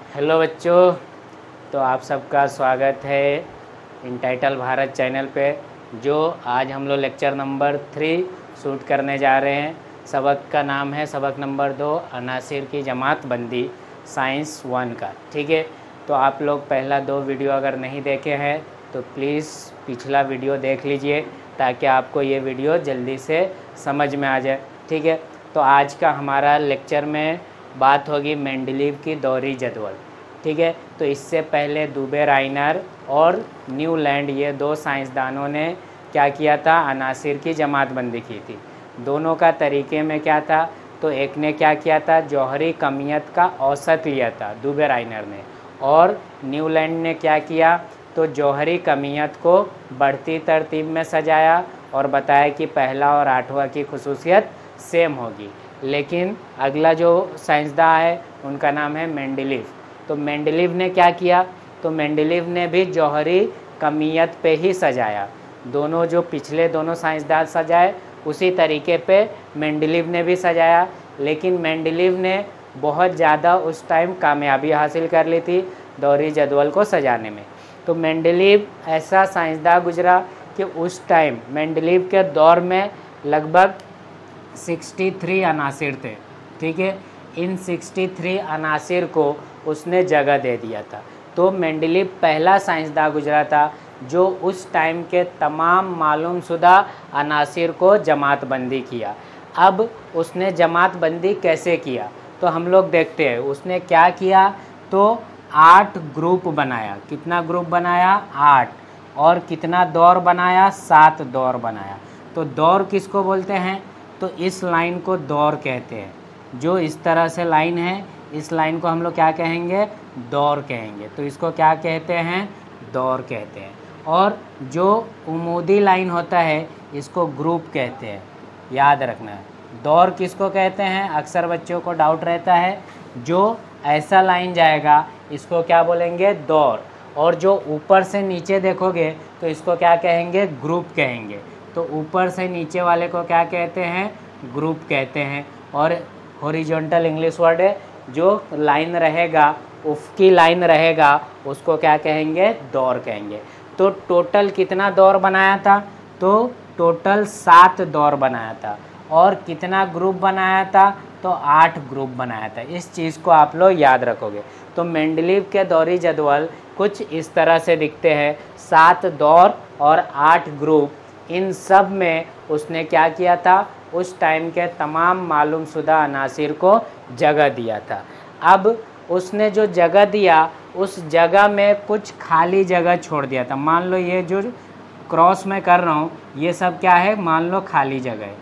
Hello बच्चों, तो आप सबका स्वागत है इनटाइटल भारत चैनल पे। जो आज हम लोग लेक्चर नंबर 3 शूट करने जा रहे हैं। सबक का नाम है सबक नंबर 2 अनासिर की जमात बंदी साइंस 1 का। ठीक है, तो आप लोग पहला 2 वीडियो अगर नहीं देखे हैं तो प्लीज़ पिछला वीडियो देख लीजिए ताकि आपको ये वीडियो जल्दी से समझ में आ जाए। ठीक है, तो आज का हमारा लेक्चर में बात होगी मेंडलीव की दौरी जदवल। ठीक है, तो इससे पहले दुबे राइनर और न्यूलैंड ये 2 साइंसदानों ने क्या किया था, अनासिर की जमातबंदी की थी। दोनों का तरीके में क्या था, तो एक ने क्या किया था, जौहरी कमियत का औसत लिया था दुबे राइनर ने, और न्यूलैंड ने क्या किया, तो जौहरी कमियत को बढ़ती तरतीब में सजाया और बताया कि पहला और 8वां की खुसूसियत सेम होगी। लेकिन अगला जो साइंसदान है उनका नाम है मेंडलीव। तो मेंडलीव ने क्या किया, तो मेंडलीव ने भी जौहरी कमियत पे ही सजाया। दोनों जो पिछले दोनों साइंसदान सजाए उसी तरीके पे मेंडलीव ने भी सजाया, लेकिन मेंडलीव ने बहुत ज़्यादा उस टाइम कामयाबी हासिल कर ली थी दौरी जदवल को सजाने में। तो मेंडलीव ऐसा साइंसदान गुजरा कि उस टाइम मेंडलीव के दौर में लगभग 63 अनासिर थे। ठीक है, इन 63 अनासिर को उसने जगह दे दिया था। तो मेंडलीव पहला साइंसदान गुजरा था जो उस टाइम के तमाम मालूमशुदा अनासिर को जमातबंदी किया। अब उसने जमातबंदी कैसे किया, तो हम लोग देखते हैं उसने क्या किया। तो 8 ग्रुप बनाया। कितना ग्रुप बनाया, 8। और कितना दौर बनाया, 7 दौर बनाया। तो दौर किसको बोलते हैं, तो इस लाइन को दौर कहते हैं। जो इस तरह से लाइन है, इस लाइन को हम लोग क्या कहेंगे, दौर कहेंगे। तो इसको क्या कहते हैं, दौर कहते हैं। और जो उमूदी लाइन होता है इसको ग्रुप कहते हैं। याद रखना है, दौर किसको कहते हैं, अक्सर बच्चों को डाउट रहता है। जो ऐसा लाइन जाएगा इसको क्या बोलेंगे, दौर। और जो ऊपर से नीचे देखोगे तो इसको क्या कहेंगे, ग्रुप कहेंगे। तो ऊपर से नीचे वाले को क्या कहते हैं, ग्रुप कहते हैं। और हॉरिजॉन्टल इंग्लिश वर्ड है, जो लाइन रहेगा, उफ़क़ी लाइन रहेगा, उसको क्या कहेंगे, दौर कहेंगे। तो टोटल कितना दौर बनाया था, तो टोटल 7 दौर बनाया था। और कितना ग्रुप बनाया था, तो 8 ग्रुप बनाया था। इस चीज़ को आप लोग याद रखोगे। तो मेंडलीव के दौरी जदवल कुछ इस तरह से दिखते हैं। 7 दौर और 8 ग्रुप, इन सब में उसने क्या किया था, उस टाइम के तमाम मालूमशुदा अनासिर को जगह दिया था। अब उसने जो जगह दिया उस जगह में कुछ खाली जगह छोड़ दिया था। मान लो ये जो क्रॉस में कर रहा हूँ ये सब क्या है, मान लो खाली जगह है।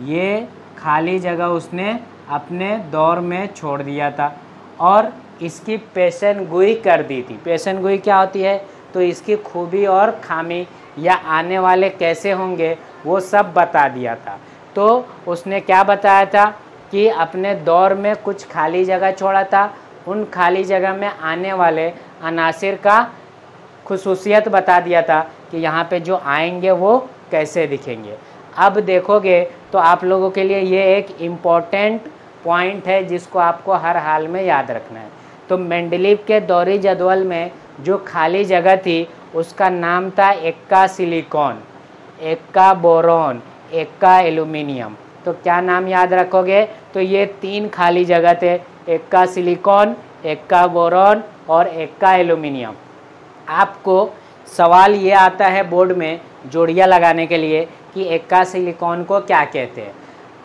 ये खाली जगह उसने अपने दौर में छोड़ दिया था और इसकी पेशन गोई कर दी थी। पेशन गोई क्या होती है, तो इसकी खूबी और खामी या आने वाले कैसे होंगे वो सब बता दिया था। तो उसने क्या बताया था कि अपने दौर में कुछ खाली जगह छोड़ा था, उन खाली जगह में आने वाले अनासिर का खुसूसियत बता दिया था कि यहाँ पे जो आएंगे वो कैसे दिखेंगे। अब देखोगे तो आप लोगों के लिए ये एक इम्पॉर्टेंट पॉइंट है जिसको आपको हर हाल में याद रखना है। तो मेंडलीव के दौरी जदवल में जो खाली जगह थी उसका नाम था Ekka silicon, Ekka boron, Ekka aluminium. तो क्या नाम याद रखोगे, तो ये 3 खाली जगह थे, एक्का सिलिकॉन, एक्का बोरॉन और एक्का एल्यूमिनियम। आपको सवाल ये आता है बोर्ड में जोड़ियाँ लगाने के लिए कि एक्का सिलिकॉन को क्या कहते हैं।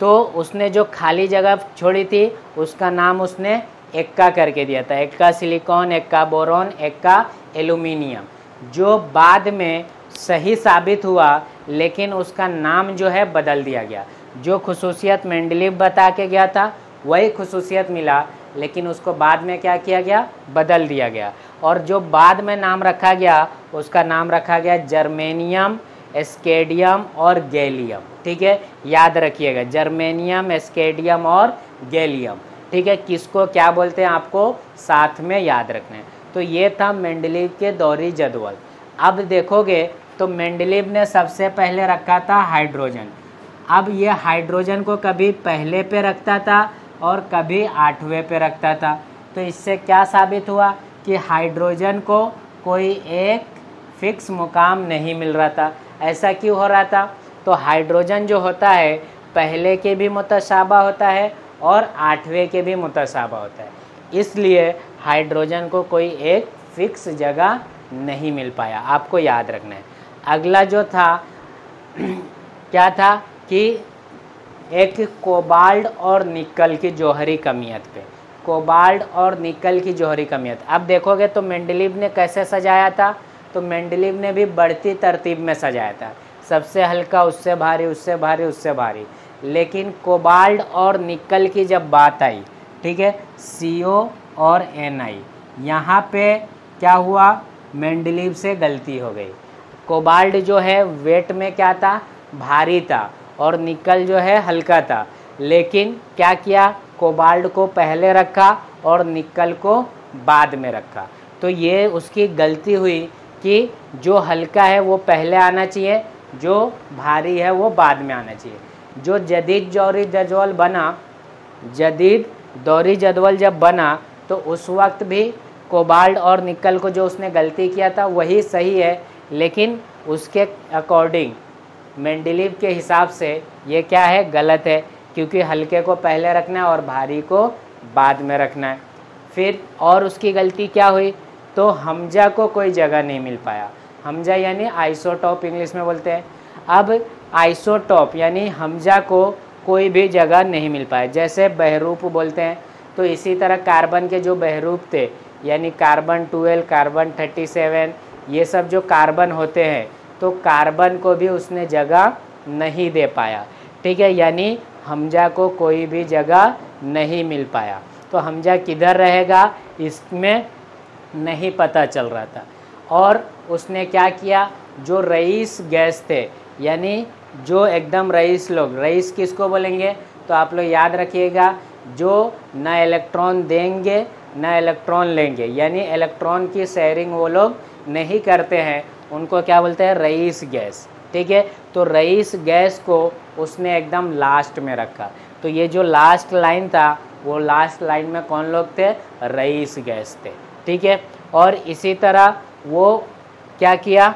तो उसने जो खाली जगह छोड़ी थी उसका नाम उसने एक्का करके दिया था, Ekka silicon, Ekka boron, Ekka aluminium. जो बाद में सही साबित हुआ लेकिन उसका नाम जो है बदल दिया गया। जो खुसूसियत मेंडलीव बता के गया था वही खुसूसियत मिला, लेकिन उसको बाद में क्या किया गया, बदल दिया गया। और जो बाद में नाम रखा गया उसका नाम रखा गया जर्मेनियम, एस्केडियम और गैलियम। ठीक है, याद रखिएगा, जर्मेनियम, एस्केडियम और गैलियम। ठीक है, किसको क्या बोलते हैं आपको साथ में याद रखना है। तो ये था मेंडलीव के दौरी जदवल। अब देखोगे तो मेंडलीव ने सबसे पहले रखा था हाइड्रोजन। अब ये हाइड्रोजन को कभी पहले पे रखता था और कभी 8वें पे रखता था। तो तो इससे क्या साबित हुआ कि हाइड्रोजन को कोई एक फिक्स मुकाम नहीं मिल रहा था। ऐसा क्यों हो रहा था? तो हाइड्रोजन जो होता है पहले के भी मुतशाबा होता है और 8वें के भी मुतशाबा होता है, इसलिए हाइड्रोजन को कोई एक फिक्स जगह नहीं मिल पाया। आपको याद रखना है। अगला जो था क्या था कि एक कोबाल्ट और निकल की जौहरी कमियत पे, कोबाल्ट और निकल की जौहरी कमियत। अब देखोगे तो मेंडलीव ने कैसे सजाया था, तो मेंडलीव ने भी बढ़ती तरतीब में सजाया था, सबसे हल्का उससे भारी, उससे भारी, उससे भारी। लेकिन कोबाल्ट और निकल की जब बात आई, ठीक है, CO और Ni, यहाँ पे क्या हुआ, मेंडलीव से गलती हो गई। कोबाल्ट जो है वेट में क्या था, भारी था, और निकल जो है हल्का था। लेकिन क्या किया, कोबाल्ट को पहले रखा और निकल को बाद में रखा। तो ये उसकी गलती हुई कि जो हल्का है वो पहले आना चाहिए, जो भारी है वो बाद में आना चाहिए। जो जदीद दौरी जदवल बना, जदीद दौरी जदवल जब बना, तो उस वक्त भी कोबाल्ट और निकल को जो उसने गलती किया था वही सही है, लेकिन उसके अकॉर्डिंग मेंडलीव के हिसाब से ये क्या है, गलत है, क्योंकि हल्के को पहले रखना है और भारी को बाद में रखना है। फिर और उसकी गलती क्या हुई, तो हमजा को कोई जगह नहीं मिल पाया। हमजा यानी आइसोटॉप इंग्लिश में बोलते हैं। अब आइसोटॉप यानी हमजा को कोई भी जगह नहीं मिल पाया, जैसे बहरूप बोलते हैं। तो इसी तरह कार्बन के जो बहरूप थे, यानी कार्बन 12, कार्बन 37, ये सब जो कार्बन होते हैं, तो कार्बन को भी उसने जगह नहीं दे पाया, ठीक है, यानी हमजा को कोई भी जगह नहीं मिल पाया। तो हमजा किधर रहेगा इसमें नहीं पता चल रहा था। और उसने क्या किया, जो रईस गैस थे, यानी जो एकदम रईस लोग, रईस किसको बोलेंगे, तो आप लोग याद रखिएगा, जो न इलेक्ट्रॉन देंगे न इलेक्ट्रॉन लेंगे, यानी इलेक्ट्रॉन की शेयरिंग वो लोग नहीं करते हैं, उनको क्या बोलते हैं, रईस गैस, ठीक है। तो रईस गैस को उसने एकदम लास्ट में रखा। तो ये जो लास्ट लाइन था, वो लास्ट लाइन में कौन लोग थे, रईस गैस थे, ठीक है। और इसी तरह वो क्या किया,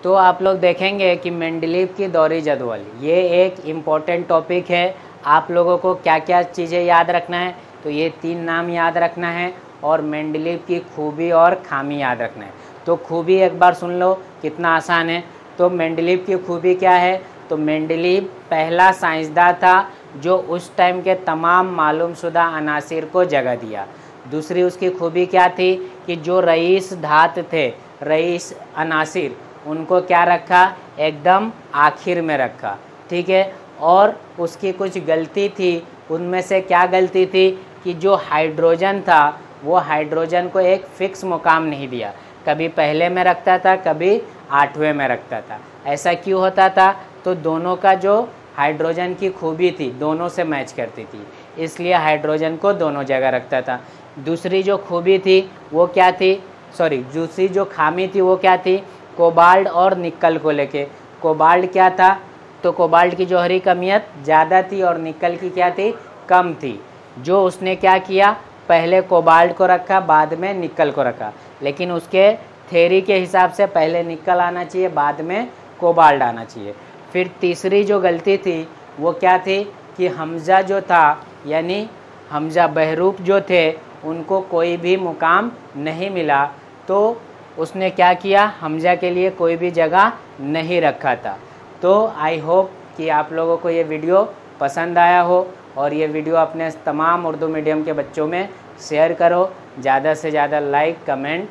तो आप लोग देखेंगे कि मेंडलीव की दौरी जदवल, ये एक इम्पॉर्टेंट टॉपिक है। आप लोगों को क्या क्या चीज़ें याद रखना है, तो ये 3 नाम याद रखना है, और मेंडलीव की खूबी और खामी याद रखना है। तो खूबी एक बार सुन लो, कितना आसान है। तो मेंडलीव की खूबी क्या है, तो मेंडलीव पहला साइंसदान था जो उस टाइम के तमाम मालूमशुदा अनासिर को जगह दिया। दूसरी उसकी खूबी क्या थी कि जो रईस धात थे, रईस अनासिर, उनको क्या रखा, एकदम आखिर में रखा, ठीक है। और उसकी कुछ गलती थी, उनमें से क्या गलती थी कि जो हाइड्रोजन था वो हाइड्रोजन को एक फिक्स मुकाम नहीं दिया, कभी पहले में रखता था, कभी 8वें में रखता था। ऐसा क्यों होता था, तो दोनों का जो हाइड्रोजन की खूबी थी दोनों से मैच करती थी, इसलिए हाइड्रोजन को दोनों जगह रखता था। दूसरी जो खूबी थी वो क्या थी, दूसरी जो खामी थी वो क्या थी, कोबाल्ट और निकल को लेके। कोबाल्ट क्या था, तो कोबाल्ट की जौहरी कमियत ज़्यादा थी और निकल की क्या थी, कम थी। जो उसने क्या किया, पहले कोबाल्ट को रखा, बाद में निकल को रखा, लेकिन उसके थ्योरी के हिसाब से पहले निकल आना चाहिए, बाद में कोबाल्ट आना चाहिए। फिर तीसरी जो गलती थी वो क्या थी कि हमजा जो था, यानी हमजा बहरूप जो थे, उनको कोई भी मुकाम नहीं मिला, तो उसने क्या किया, हमजा के लिए कोई भी जगह नहीं रखा था। तो आई होप कि आप लोगों को ये वीडियो पसंद आया हो, और ये वीडियो अपने तमाम उर्दू मीडियम के बच्चों में शेयर करो, ज़्यादा से ज़्यादा लाइक, कमेंट